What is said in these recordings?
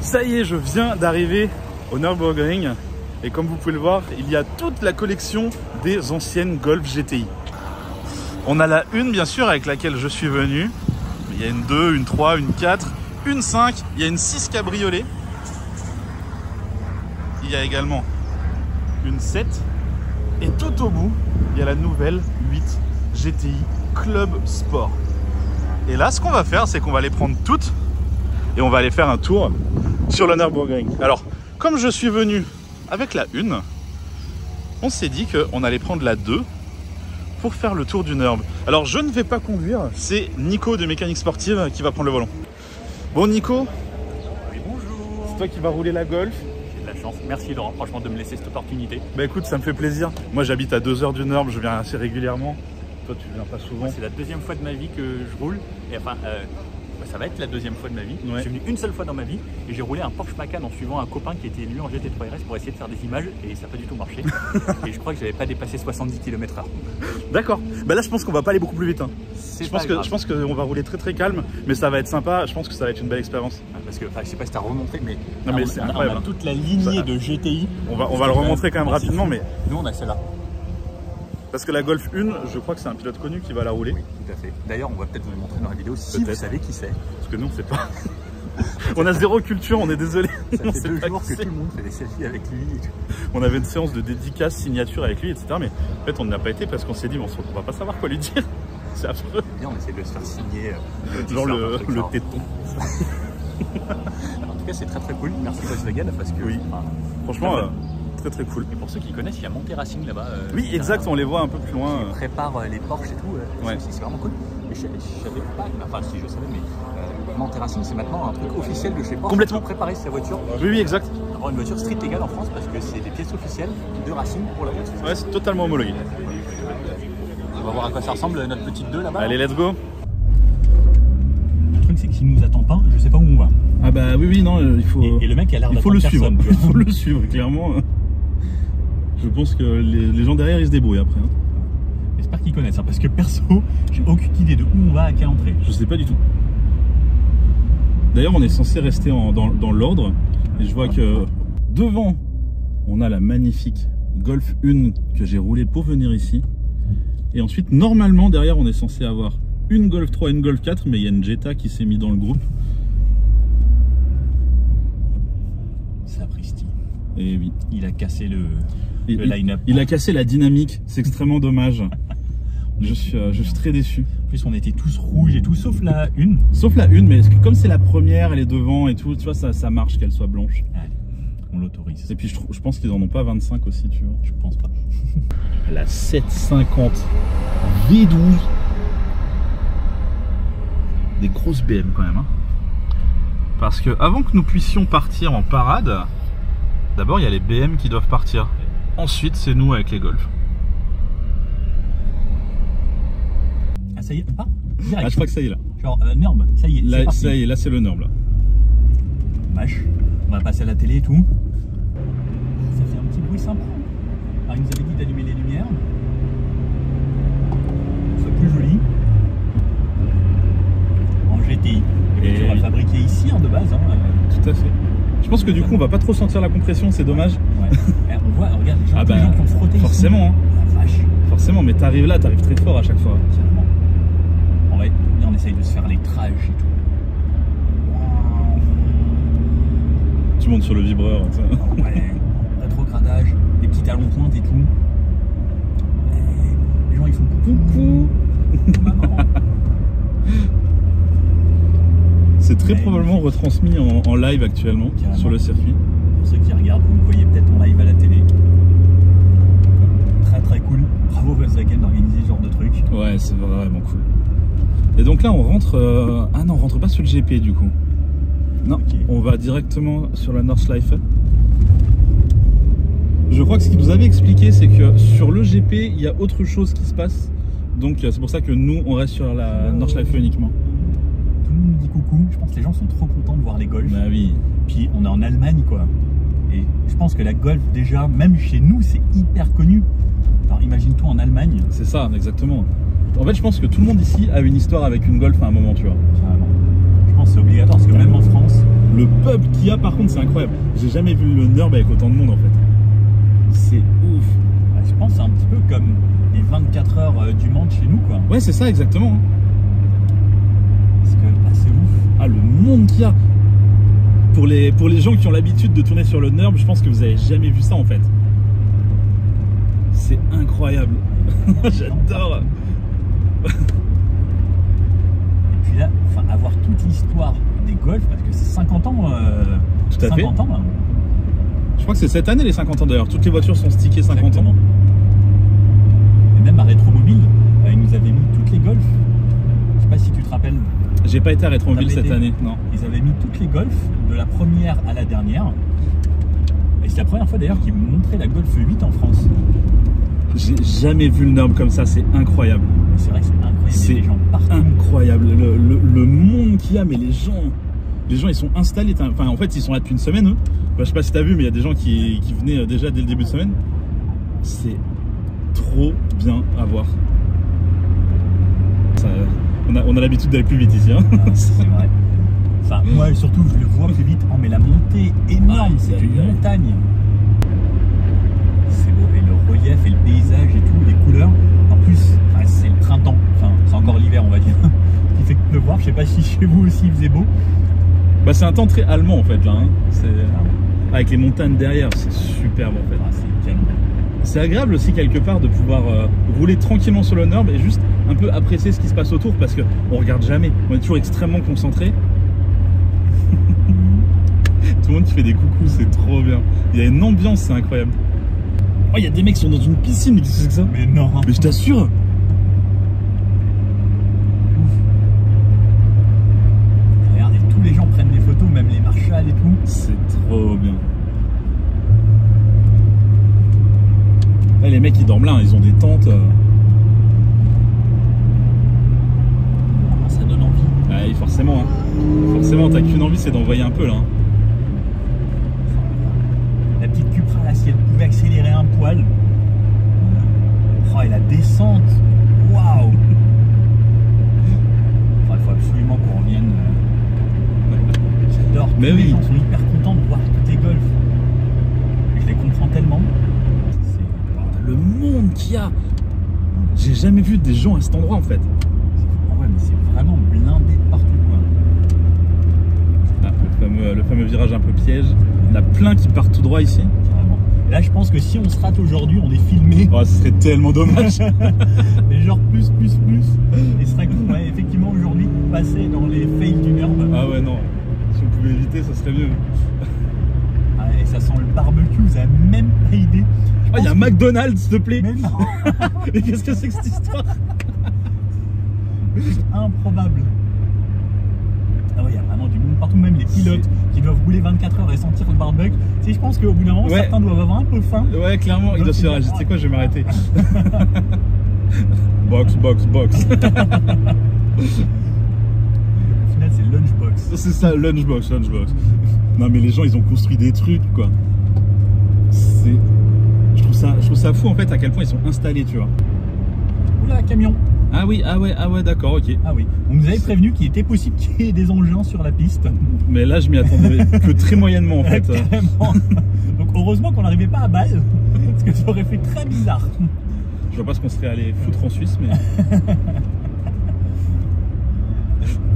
Ça y est, je viens d'arriver au Nürburgring et comme vous pouvez le voir, il y a toute la collection des anciennes Golf GTI. On a la 1 bien sûr avec laquelle je suis venu. Il y a une 2, une 3, une 4, une 5, il y a une 6 cabriolet. Il y a également une 7 et tout au bout, il y a la nouvelle 8 GTI Club Sport. Et là, ce qu'on va faire, c'est qu'on va les prendre toutes et on va aller faire un tour sur le Nürburgring. Alors, comme je suis venu avec la 1, on s'est dit qu'on allait prendre la 2 pour faire le tour du Nürb. Alors, je ne vais pas conduire, c'est Nico de Mécanique Sportive qui va prendre le volant. Bon, Nico. Oui, bonjour. C'est toi qui vas rouler la Golf. J'ai de la chance. Merci Laurent, franchement, de me laisser cette opportunité. Bah écoute, ça me fait plaisir. Moi, j'habite à 2 heures du Nürb, je viens assez régulièrement. Toi, tu viens pas souvent. C'est la deuxième fois de ma vie que je roule. Et enfin, ça va être la deuxième fois de ma vie. Ouais. Je suis venu une seule fois dans ma vie et j'ai roulé un Porsche Macan en suivant un copain qui était lui en GT3 RS pour essayer de faire des images et ça n'a pas du tout marché. Et je crois que j'avais pas dépassé 70 km/h. D'accord. Bah là, je pense qu'on va pas aller beaucoup plus vite. Hein. Je grave. pense qu'on va rouler très très calme, mais ça va être sympa. Je pense que ça va être une belle expérience. Parce que, je sais pas si t'as remonté, mais, Non, mais c'est incroyable. on a toute la lignée de GTI. On va le remontrer quand même rapidement, mais nous on a celle-là. parce que la Golf 1, je crois que c'est un pilote connu qui va la rouler. Oui, tout à fait. D'ailleurs, on va peut-être vous le montrer dans la vidéo si vous savez qui c'est. Parce que nous, on sait pas. On a zéro culture, on est désolé. Ça fait 2 jours que tout le monde fait des selfies avec lui. Et tout. On avait une séance de dédicace, signature avec lui, etc. Mais en fait, on n'a pas été parce qu'on s'est dit, bon, on va pas savoir quoi lui dire. C'est affreux. Bien, on essaie de se faire signer. Genre le téton. En tout cas, c'est très très cool. Merci Volkswagen parce que oui. Franchement, très très cool. Et pour ceux qui connaissent, il y a Monte Racing là-bas. Oui, exact, on les voit un peu plus loin. Qui prépare les Porsche et tout. Ouais. C'est vraiment cool. Mais je savais pas, enfin si je savais, mais Monte Racing c'est maintenant un truc officiel de chez Porsche. Complètement. Pour préparer sa voiture. Oui, exact. Avoir une voiture street légale en France parce que c'est des pièces officielles de Racing pour la voiture. Ouais, c'est totalement homologué. On va voir à quoi ça ressemble notre petite 2 là-bas. Allez, let's go. Le truc c'est que s'il nous attend pas, je sais pas où on va. Ah bah oui, non, il faut. Et le mec a l'air il faut le suivre. Personne, Il faut le suivre, clairement. Je pense que les gens derrière ils se débrouillent après. Hein. J'espère qu'ils connaissent, hein, parce que perso, j'ai aucune idée de où on va, à quelle entrée. Je sais pas du tout. D'ailleurs, on est censé rester dans l'ordre. Et je vois que devant, on a la magnifique Golf 1 que j'ai roulée pour venir ici. Et ensuite, normalement, derrière, on est censé avoir une Golf 3 et une Golf 4, mais il y a une Jetta qui s'est mise dans le groupe. Sapristi. Et oui. Il a cassé le line-up. Il a cassé la dynamique, c'est extrêmement dommage. Je suis très déçu. En plus, on était tous rouges et tout, sauf la 1. Sauf la 1, mais comme c'est la première, elle est devant et tout, tu vois, ça marche qu'elle soit blanche. Allez, on l'autorise. Et puis je pense qu'ils en ont pas 25 aussi, tu vois. Je pense pas. La 750 V12. Des grosses BM quand même. Hein. Parce que avant que nous puissions partir en parade, d'abord il y a les BM qui doivent partir. Ensuite c'est nous avec les Golf. Ah ça y est, pas direct. Ah je crois que ça y est là. Genre Nürb, ça y est. Là, ça y est, là c'est le Nürb là. Mâche. On va passer à la télé et tout. Ça fait un petit bruit sympa. Alors, il nous avait dit d'allumer les lumières. C'est plus joli. En GTI. Et on va le fabriquer ici hein, de base. Hein. Tout à fait. Je pense que du coup on va pas trop sentir la compression, c'est dommage. Ouais. On voit, regarde les gens, les gens qui ont frotté forcément, ici. hein. La vache. Forcément, mais t'arrives là, t'arrives très fort à chaque fois. Carrément. On essaye de se faire l'étrage et tout. Tu montes sur le vibreur. Ouais, rétrogradage, des petits talons pointes et tout. Et les gens ils font coucou. Maman. C'est très probablement retransmis en live actuellement. Carrément. Sur le circuit. Pour ceux qui regardent, vous me voyez peut-être en live à la télé. Très très cool. Bravo Volkswagen d'organiser ce genre de truc. Ouais, c'est vraiment cool. Et donc là on rentre... Ah non, on rentre pas sur le GP du coup. Non, okay. On va directement sur la Nordschleife. Je crois que ce qu'il nous avait expliqué, c'est que sur le GP, il y a autre chose qui se passe. Donc c'est pour ça que nous, on reste sur la Nordschleife uniquement. Tout le monde nous dit coucou. Je pense que les gens sont trop contents de voir les Golf. Bah oui. Puis on est en Allemagne, quoi. Et je pense que la Golf, déjà, même chez nous, c'est hyper connu. Alors imagine-toi en Allemagne. C'est ça, exactement. En fait, je pense que tout le monde ici a une histoire avec une Golf à un moment, tu vois. Carrément. Je pense que c'est obligatoire, parce que même en France, Le peuple qu'il y a, par contre, c'est incroyable. J'ai jamais vu le Nürb avec autant de monde, en fait. C'est ouf. Bah, je pense que c'est un petit peu comme les 24 heures du Mans chez nous, quoi. Ouais, c'est ça, exactement. C'est quand même assez ouf. Ah, le monde qu'il y a. Pour les gens qui ont l'habitude de tourner sur le Nürb, je pense que vous avez jamais vu ça, en fait. C'est incroyable. J'adore. Et puis là, enfin, avoir toute l'histoire des golfs, parce que c'est 50 ans. Tout à 50 fait. ans. Hein. Je crois que c'est cette année les 50 ans d'ailleurs. Toutes les voitures sont stickées 50 Exactement. ans. Et même à Rétromobile, ils nous avaient mis toutes les golfs. Je sais pas si tu te rappelles. J'ai pas été à Rétromobile cette année, non. Ils avaient mis toutes les golfs, de la première à la dernière. Et c'est la première fois d'ailleurs qu'ils montraient la Golf 8 en France. J'ai jamais vu le Nürb comme ça, c'est incroyable. C'est vrai que c'est incroyable, il y a C'est des gens partout. incroyable. Le monde qu'il y a, mais les gens ils sont installés. Enfin, en fait, ils sont là depuis une semaine, eux. Bah, je sais pas si t'as vu, mais il y a des gens qui venaient déjà dès le début de semaine. C'est trop bien à voir. Ça, on a l'habitude d'aller plus vite ici. Hein. Ah, c'est vrai. Enfin, moi, surtout, je le vois plus vite. Oh, mais la montée énorme, c'est une montagne. C'est beau. Et le relief et le paysage et tout, les couleurs. En plus, enfin, c'est le printemps. Enfin, c'est encore l'hiver, on va dire. Qui fait que pleuvoir. Je sais pas si chez vous aussi il faisait beau. Bah, c'est un temps très allemand en fait là. Hein. Avec les montagnes derrière, c'est superbe en fait. Ah, c'est canon. C'est agréable aussi quelque part de pouvoir rouler tranquillement sur le Nürb et juste un peu apprécier ce qui se passe autour parce qu'on regarde jamais. On est toujours extrêmement concentré. Tout le monde qui fait des coucous, c'est trop bien. Il y a une ambiance, c'est incroyable. Oh, il y a des mecs qui sont dans une piscine, mais qu'est-ce que c'est que ça? Mais non. Mais je t'assure. Regardez, tous les gens prennent des photos, même les marshals et tout. C'est trop bien. Là, les mecs ils dorment là, ils ont des tentes. Ça donne envie. Ouais, forcément. Hein. Forcément, t'as qu'une envie, c'est d'envoyer un peu là. Hein. La petite Cupra là, si elle pouvait accélérer un poil. Oh, et la descente. Waouh. Il faut absolument qu'on revienne. J'adore. Mais tous oui. Les gens sont hyper contents de voir tous tes golfs. Et je les comprends tellement. Le monde qu'il y a. J'ai jamais vu des gens à cet endroit en fait. Ah ouais, mais c'est vraiment blindé de partout quoi. Ah, le fameux virage un peu piège. Il y en a plein qui partent tout droit ici. Carrément. Et là, je pense que si on se rate aujourd'hui, on est filmé. Oh, ce serait tellement dommage. Et genre plus. Et ce serait cool, ouais, effectivement, aujourd'hui, passer dans les fails du Nürb. Ah ouais, non. Si on pouvait éviter, ça serait mieux. Ah, et ça sent le barbecue, vous avez même pas idée. Oh, il y a un McDonald's, s'il te plaît. Mais non. Mais qu'est-ce que c'est que cette histoire? Improbable. Ah ouais, il y a vraiment du monde partout, même les pilotes qui doivent rouler 24 heures et sentir le barbecue. Tu sais, je pense qu'au bout d'un moment, Ouais. certains doivent avoir un peu faim. Ouais, clairement, il doit se faire. Tu sais quoi, je vais m'arrêter. Box. Au final, c'est lunchbox. C'est ça, lunchbox. Non, mais les gens, ils ont construit des trucs, quoi. Je trouve ça fou, en fait, à quel point ils sont installés, tu vois. Oula, camion. Ah ouais, d'accord, ok. Ah oui, on nous avait prévenu qu'il était possible qu'il y ait des engins sur la piste. Mais là, je m'y attendais que très moyennement, en fait. Carrément. Donc heureusement qu'on n'arrivait pas à Bâle, parce que ça aurait fait très bizarre. Je vois pas ce qu'on serait allé foutre en Suisse, mais...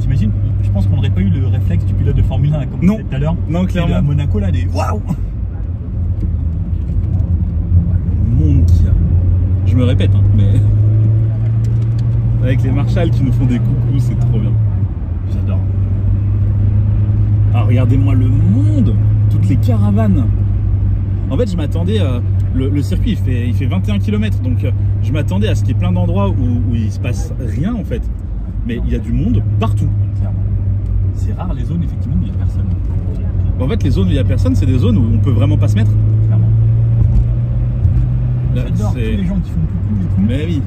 T'imagines, je pense qu'on n'aurait pas eu le réflexe du pilote de Formule 1, comme on disait tout à l'heure. Non, clairement. Et à Monaco, là, des waouh. Le monde qu'il y a. Je me répète, hein, mais... Avec les marshals qui nous font des coucous, c'est trop bien. J'adore. Ah, regardez-moi le monde. Toutes les caravanes. En fait, je m'attendais... le circuit, il fait 21 km, donc je m'attendais à ce qu'il y ait plein d'endroits où il se passe rien, en fait. Mais il y a du monde partout. Clairement. C'est rare les zones, effectivement, où il n'y a personne. En fait, les zones où il n'y a personne, c'est des zones où on peut vraiment pas se mettre. Clairement. Là, J'adore tous les gens qui font coucou et tout. Mais oui.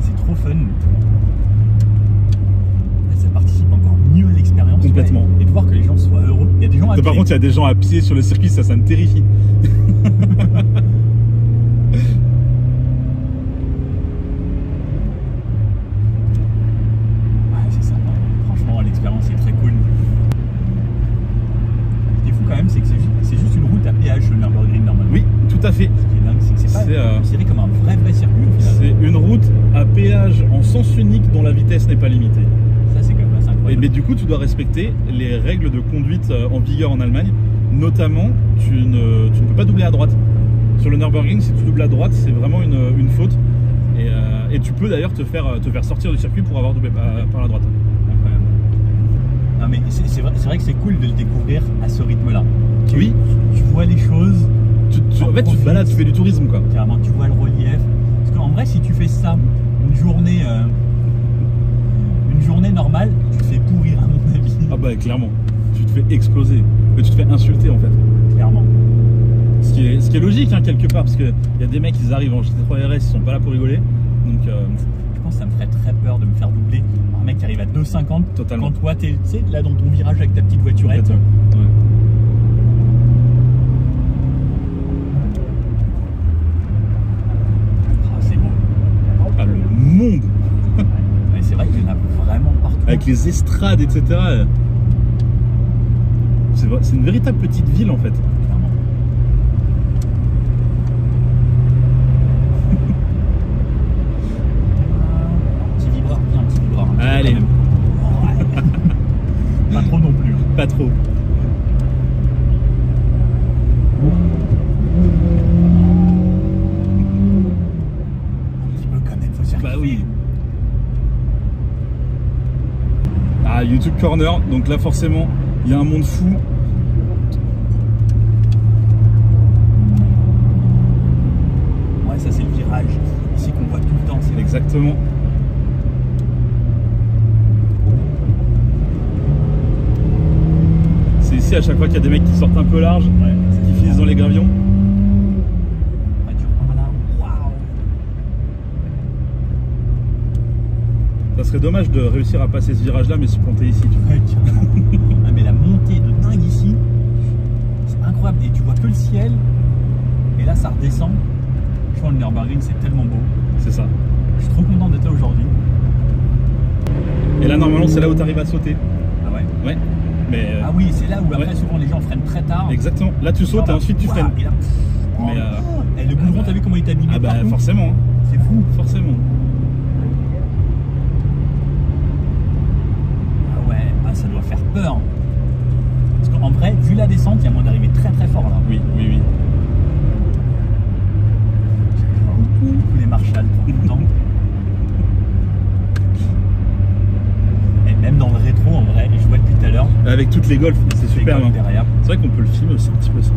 C'est trop fun. Là, ça participe encore mieux à l'expérience. Complètement. Ouais. Et de voir que les gens soient heureux. Il y a des gens à pied. Par contre, il y a des gens à pied sur le circuit, ça me terrifie. Ouais, c'est sympa. Franchement, l'expérience est très cool. quand même, c'est que c'est juste une route à péage le Nürburgring normalement. Oui, tout à fait. Ce qui est dingue, c'est que c'est pas considéré comme un vrai circuit au final. C'est une route à péage en sens unique dont la vitesse n'est pas limitée. Ça c'est quand même assez incroyable. Mais du coup, tu dois respecter les règles de conduite en vigueur en Allemagne. Notamment, tu ne peux pas doubler à droite. Sur le Nürburgring, si tu doubles à droite, c'est vraiment une faute. Et tu peux d'ailleurs te faire sortir du circuit pour avoir doublé par la droite. Incroyable. Non mais c'est vrai que c'est cool de le découvrir à ce rythme-là. Oui. Tu vois les choses. En fait, tu te balades, tu fais du tourisme quoi. Carrément, tu vois le relief. Parce qu'en vrai, si tu fais ça, une journée normale, tu te fais pourrir à mon avis. Ah bah clairement, tu te fais exploser. Mais tu te fais insulter en fait. Clairement. Ce qui est logique hein, quelque part, parce qu'il y a des mecs qui arrivent en GT3 RS, ils sont pas là pour rigoler. Donc je pense que ça me ferait très peur de me faire doubler par un mec qui arrive à 2,50. Totalement. Quand toi tu sais là dans ton virage avec ta petite voiturette. Ouais. Ah, c'est beau. Ah le monde. Mais c'est vrai qu'il y en a vraiment partout. Avec les estrades, etc. C'est une véritable petite ville en fait. Clairement. Petit vibreur, bien un petit vibreur. Allez. Ouais. Pas trop non plus. Pas trop. Un petit peu quand même, faut s'y Bah retrouver. oui. Ah, YouTube Corner, donc là forcément, il y a un monde fou. Ouais, ça c'est le virage. Ici qu'on voit tout le temps. C'est Exactement. C'est ici à chaque fois qu'il y a des mecs qui sortent un peu large, qui finissent dans les gravions. Ouais, tu repars là. Waouh. Ça serait dommage de réussir à passer ce virage là mais se planter ici. Tu vois. Ouais, carrément. Ah, mais la montée de dingue ici, c'est incroyable. Et tu vois que le ciel. Et là, ça redescend. Je crois le Nürburgring, c'est tellement beau. C'est ça. Je suis trop content d'être là aujourd'hui. Et là normalement c'est là où tu arrives à sauter. Ah ouais. Ouais. Mais Ah oui, c'est là où après ouais. souvent les gens freinent très tard. Exactement. Là tu sautes et ensuite tu freines. Et là, Mais, et le goudron, t'as vu comment il est abîmé Ah bah partout. forcément. Hein. C'est fou. Forcément. Ah ouais, ah, ça doit faire peur. Parce qu'en vrai, vu la descente, il y a moyen d'arriver très très fort là. Oui, oui, oui. Tous les Marshall, trop content. Et même dans le rétro, en vrai, je vois depuis tout à l'heure. Avec toutes les golfs, c'est super. Golf derrière. C'est vrai qu'on peut le filmer aussi un petit peu ça.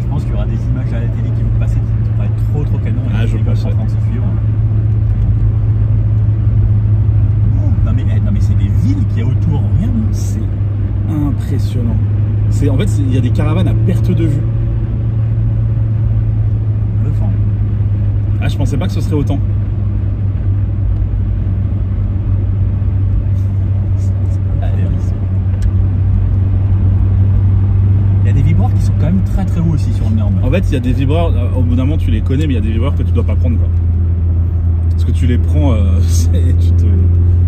Je pense qu'il y aura des images à la télé qui vont passer qui vont être trop canon. Ah, je pense, en train de se suivre. Non mais c'est des villes qu'il y a autour, rien. C'est impressionnant. En fait, il y a des caravanes à perte de vue. Bluffant. Ah, je pensais pas que ce serait autant. Il y a des vibreurs qui sont quand même très très hauts aussi sur le Nürburgring. En fait, il y a des vibreurs, au bout d'un moment tu les connais, mais il y a des vibreurs que tu dois pas prendre quoi. Parce que tu les prends,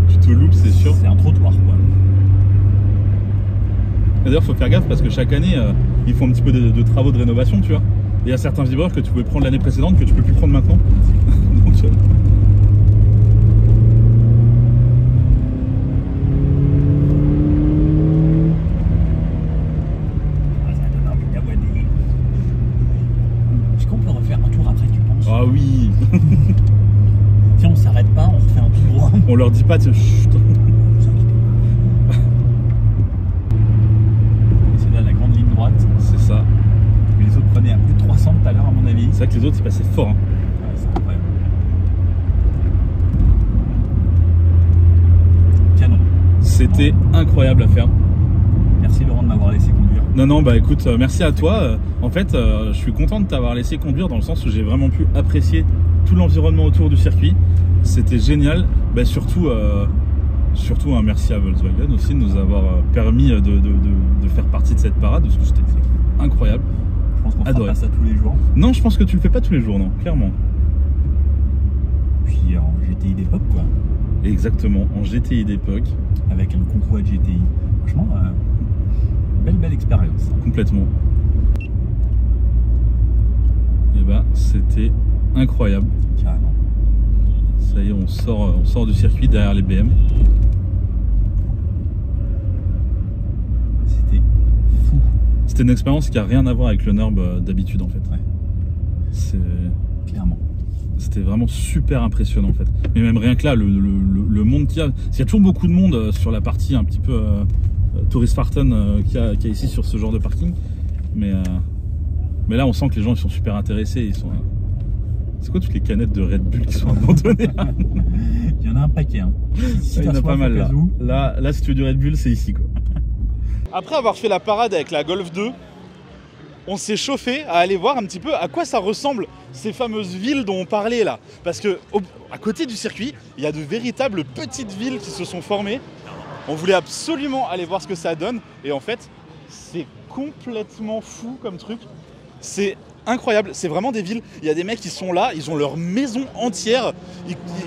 tu te loupes, c'est sûr. C'est un trottoir quoi. D'ailleurs, faut faire gaffe parce que chaque année, ils font un petit peu de travaux de rénovation, tu vois. Et il y a certains vibreurs que tu pouvais prendre l'année précédente que tu peux plus prendre maintenant. Donc, Ça donne envie d'avoiner. Est-ce qu'on peut refaire un tour après, tu penses? ah oui. Si on s'arrête pas, on refait un tour. On leur dit pas, chut. C'est là la grande ligne droite. C'est ça. Les autres prenaient à plus de 300 tout à l'heure à mon avis. C'est vrai que les autres ils passaient fort. Hein. Ouais, c'est incroyable. Canon. C'était incroyable à faire. Merci Laurent de m'avoir laissé conduire. Non, non, bah écoute, merci à toi. En fait, je suis content de t'avoir laissé conduire dans le sens où j'ai vraiment pu apprécier tout l'environnement autour du circuit. C'était génial. Bah, surtout un merci à Volkswagen aussi de nous avoir permis de faire partie de cette parade parce que c'était incroyable. Je pense qu'on fera pas ça tous les jours. Non, je pense que tu le fais pas tous les jours, non, clairement. Puis en GTI d'époque quoi. Exactement, en GTI d'époque. Avec un concours à GTI. Franchement, complètement. Et bah c'était incroyable. Carrément. Ça y est, on sort du circuit derrière les BM. C'était fou. C'était une expérience qui a rien à voir avec le NURB d'habitude en fait. Ouais. C'est... Clairement. C'était vraiment super impressionnant en fait. Mais même rien que là, le monde qu'il y a. Il y a toujours beaucoup de monde sur la partie un petit peu tourist Spartan qu'il y a ici sur ce genre de parking. Mais là, on sent que les gens ils sont super intéressés. Ils sont. C'est quoi toutes les canettes de Red Bull qui sont abandonnées? Il y en a un paquet. Hein. Si il y en a pas mal là. Là, si tu veux du Red Bull, c'est ici quoi. Après avoir fait la parade avec la Golf 2, on s'est chauffé à aller voir un petit peu à quoi ça ressemble ces fameuses villes dont on parlait là. Parce que à côté du circuit, il y a de véritables petites villes qui se sont formées. On voulait absolument aller voir ce que ça donne. Et en fait, c'est complètement fou comme truc. C'est incroyable, c'est vraiment des villes. Il y a des mecs qui sont là, ils ont leur maison entière.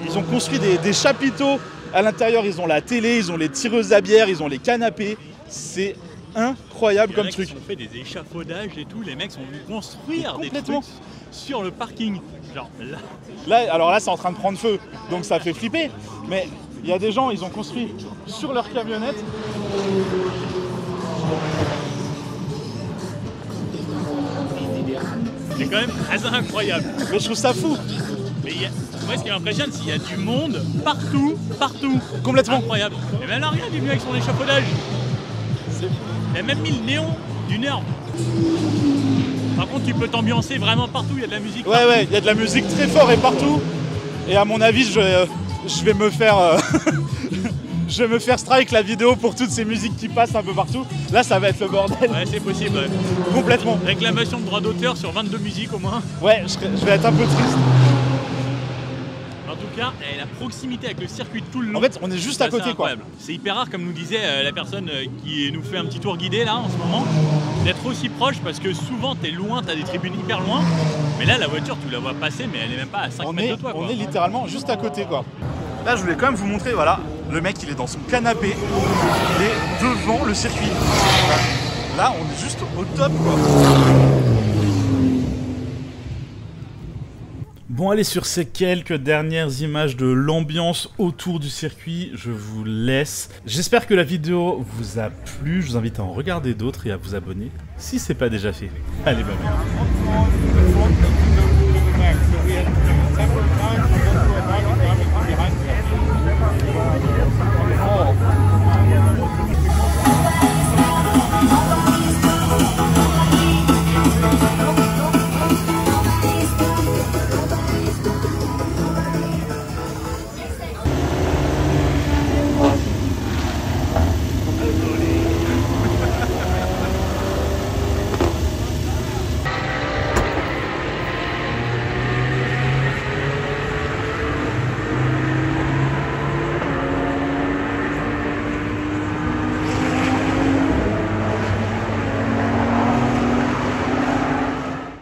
Ils ont construit des chapiteaux à l'intérieur. Ils ont la télé, ils ont les tireuses à bière, ils ont les canapés. C'est incroyable comme truc. Ils ont fait des échafaudages et tout. Les mecs sont venus construire des trucs sur le parking. Genre là. Alors là, c'est en train de prendre feu, donc ça fait flipper. Mais il y a des gens, ils ont construit sur leur camionnette. C'est quand même très incroyable. Mais je trouve ça fou. Mais moi, ce qui m'impressionne, c'est qu'il y a du monde partout. Complètement. Incroyable. Et même là, regarde, il est venu avec son échafaudage. Il a même mis le néon du NURB. Par contre, tu peux t'ambiancer vraiment partout, il y a de la musique. Ouais, il y a de la musique très fort et partout. Et à mon avis, je vais me faire... je vais me faire strike la vidéo pour toutes ces musiques qui passent un peu partout. Là, ça va être le bordel. Ouais, c'est possible. Ouais. Complètement. Réclamation de droit d'auteur sur 22 musiques au moins. Ouais, je vais être un peu triste. En tout cas, la proximité avec le circuit tout le long. En fait, on est juste à côté, quoi. C'est hyper rare, comme nous disait la personne qui nous fait un petit tour guidé là en ce moment, d'être aussi proche parce que souvent t'es loin, t'as des tribunes hyper loin. Mais là, la voiture, tu la vois passer, mais elle est même pas à 5 mètres de toi. On est littéralement juste à côté, quoi. Là, je voulais quand même vous montrer, voilà, le mec, il est dans son canapé, il est devant le circuit. Là, on est juste au top, quoi. Bon, allez, sur ces quelques dernières images de l'ambiance autour du circuit, je vous laisse. J'espère que la vidéo vous a plu. Je vous invite à en regarder d'autres et à vous abonner si ce n'est pas déjà fait. Allez, bye bye.